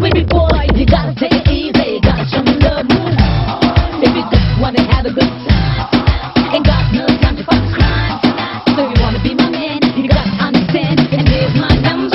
baby boy, you gotta take it easy, gotta show me love move. If you just wanna have a good time, ain't got no time to fuck crime. So if you wanna be my man, you gotta understand, and here's my number.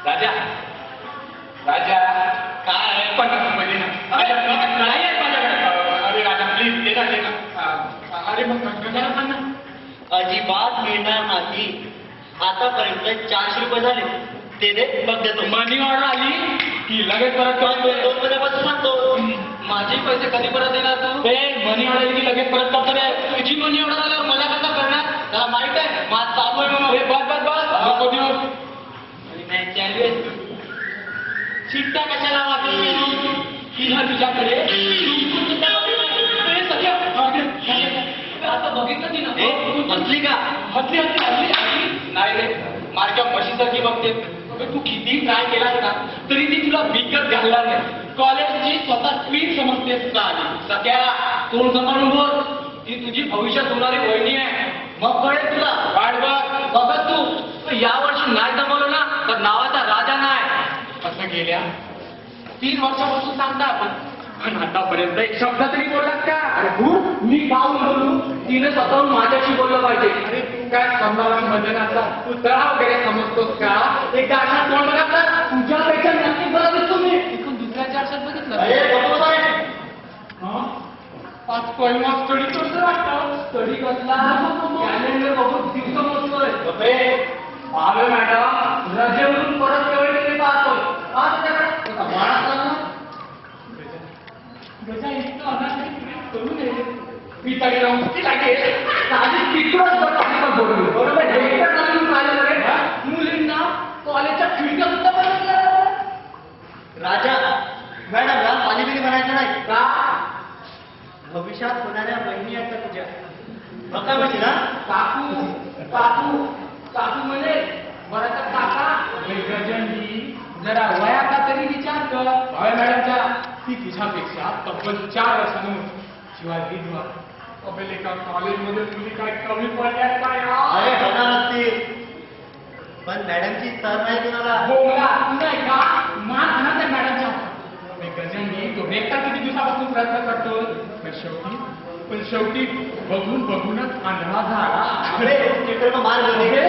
राजा राजा काय पण म्हणजे नाही आहे माझ्याकडे. अरे राजा please दे ना. अरे मग कशाला सांग ना. अजिबात मिळणार नाही. आतापर्यंत 400 रुपये झाले. ते दे बघ देतो. मनी ऑर्डर आली की लगेच परत करतो. 2 महिन्यापासून सांगतो. माझे पैसे कधी परत देणार तू. ते मनी ऑर्डर आली की लगेच परत करतो रे. तुझी मनी ऑर्डर आल्यावर मला कसं करणार. त्याला माहित आहे माझ चालू आहे म्हणून. बस नको देऊ. चिट्ट्या कशाला वाटतो तिला तुझ्याकडे आता बघितलं ती ना. हसली का. हसली नाही रे. माझ्या म्हशीसारखी बघते. तू किती ट्राय केलास ना तरी ती तुला विकत घालणार नाही. कॉलेजची स्वतः क्वीन समजतेस का. सगळ्या तोंड सांभाळून बोल. ती तुझी भविष्यात होणारी वहिनी आहे. मग कळेल तुला. वाट बघत तू या वर्षी नाही जमवलं ना तर नावाचा राजा नाही. असं गेल्या 3 वर्षापासून सांगता आपण. पण आतापर्यंत एक शब्द तरी बोललात का. अरे मी गाऊन बोलू. तिने स्वतःहून माझ्याशी बोललं पाहिजे. अरे तू काय समजाला भजनाचा पुतळा वगैरे समजतोस का. एकदा अशा तोंड बघा तर तुझ्यापेक्षा नक्की बरोबर तुम्ही इथून दुसऱ्याच्या आरशात बघितलं. आज पहिला स्टडी कसं वाटतं. स्टडी कसला कॅलेंडर बघून दिवस मोजतोय. आलो मॅडम रजेवरून परत केवळ पाहतोय. गजा इतकं अनाथ करू नये. मी तरी मुलींना कॉलेजच्या खिडक्या सुद्धा बनवल्या. राजा मॅडमला पाणीबिरी म्हणायचं नाही का. भविष्यात होणाऱ्या बहिणी आहेत तुझ्या. बघा म्हणजे ना. काकू काकू काकू म्हणे बराचा काका. गजंडी जरा वयाचा तरी विचार कर. मॅडमच्या ती तुझ्यापेक्षा तब्बल 4 वर्षांनी शिवाय विधवा. अबे एका कॉलेजमध्ये तुझी काय कमी पडल्यात काय. अरे होणार असतील पण मॅडमची सर नाही कुणाला. बोला नाही का मान आणत आहे मॅडमच्या. गजंडी तो एकटा किती दिवसापासून प्रयत्न करतो. पण शेवटी बघूनच आंधळा झाला. अरे मार गेले.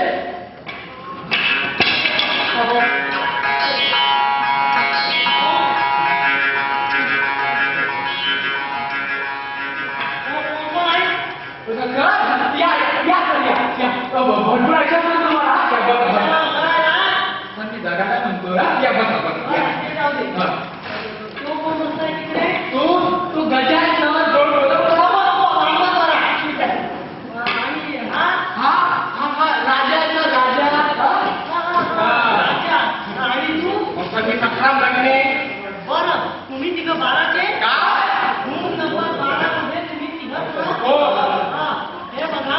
जगाला म्हणतो या तू गजानन बरं तुम्ही तिघं 12चे का. रूम नंबर 12 मध्ये तुम्ही तिघं. हे बघा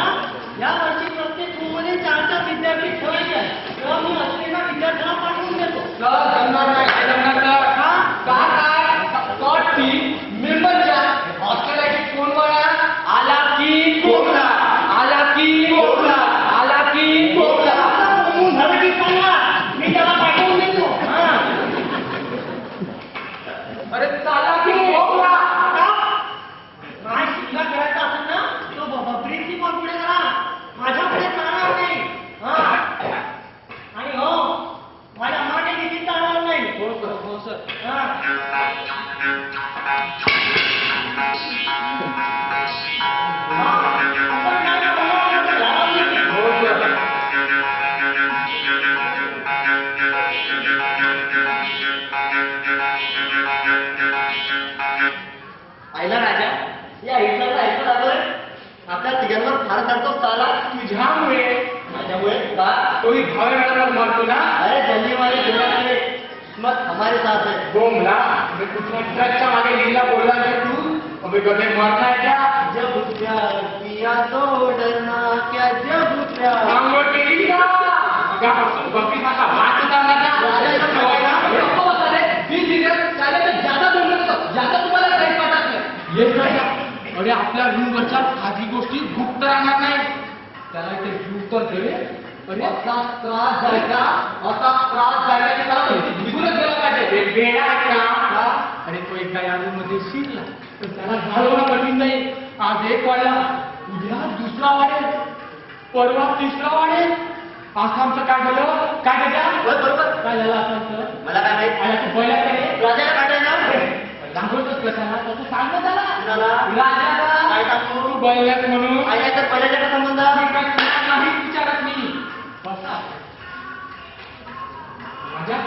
या वर्षी प्रत्येक रूम मध्ये 4 विद्यार्थी ठेवायचे आहे. तेव्हा मी असलेल्या विद्यार्थ्यांना पाठवून देतो. आईला राजा या हिटलरला ऐकून आलोय आपल्या तिघांवर फार करतो साला तुझ्यामुळे माझ्यामुळे का तोही भावे मॅडमला मारतो ना. अरे जल्दी वाले दुनिया मत हमारे साथ है बोमला मैं कुछ ना ट्रकच्या मागे लीला बोलला है तू अबे गधे मरना है क्या. जब प्यार किया तो डरना क्या जब प्यार आंघोळ केली का अगापासून बकरी सारखा भात उतारला का. अरे आपल्या रूमवरच्या खाजगी गोष्टी गुप्त राहणार नाही. त्याला इथे जीव तर दे. अरे असा त्रास जायचा की त्याला निघूनच गेला पाहिजे. वेडा आहे का. अरे तो एकदा या रूम मध्ये शिरला तर त्याला घालवणं कठीण नाही. आज एक वाढला उद्या दुसरा वाढेल परवा तिसरा वाढेल. असं आमचं काय झालं काय त्याच्या बरोबर काय झालं असं मला काय माहित आला तू पहिला कडे राजाला काढायला दाखवतोच कशाला तसं सांगत आला कुणाला? राजाला. काय टाकू तू बैलात म्हणून आईला तर पहिल्याच्या का संबंध नाही विचारत मी बसा. राजा